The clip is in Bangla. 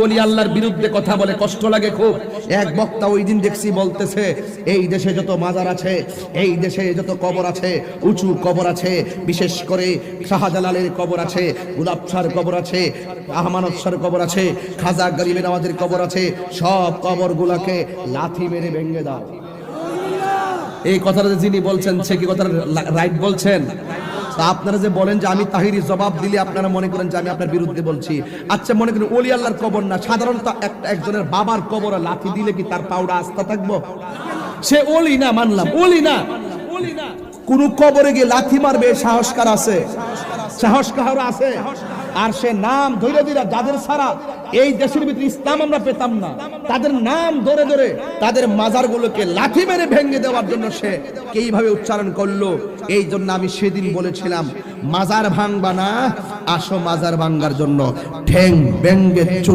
বলি আল্লাহর বিরুদ্ধে কথা বলে কষ্ট লাগে খুব। এক বক্তা ওই দিন দেখছি বলতেছে, এই দেশে যত মাজার আছে, এই দেশে যত কবর আছে, উঁচু কবর আছে, বিশেষ করে শাহজালালের কবর আছে, গোলাপ শাহর কবর আছে, আহমানত শাহর কবর আছে, খাজা গরিবের আমাদের কবর আছে, সব কবরগুলোকে লাথি মেরে ভেঙে দাও। এই কথাটা যিনি বলছেন সে কি কথাটা রাইট বলছেন? আপনারা যে বলেন যে আমি তাহিরি জবাব দিলে আপনারা মনে করেন যে আমি আপনার বিরুদ্ধে বলছি। আচ্ছা মনে করেন ওলি আল্লাহর কবর না, সাধারণত একজনের বাবার কবরে লাথি দিলে কি তার পাউডা আস্থা থাকবো? সে ওলি না, মানলাম ওলি না, কোন কবরে গিয়ে লাথি মারবে সাহস কার আছে? সাহস কার আছে? আর সে নাম ধরে ধরে যাদের ছাড়া এই দেশের ভিতরে ইসলাম আমরা পেতাম না, তাদের নাম ধরে ধরে তাদের মাজারগুলোকে লাথি মেরে ভেঙে দেওয়ার জন্য সে কিভাবে উচ্চারণ করলো। এই জন্য আমি সেদিন বলেছিলাম, মাজার ভাঙবা না, আসো মাজার ভাঙার জন্য, ঠ্যাং ভেঙে চুর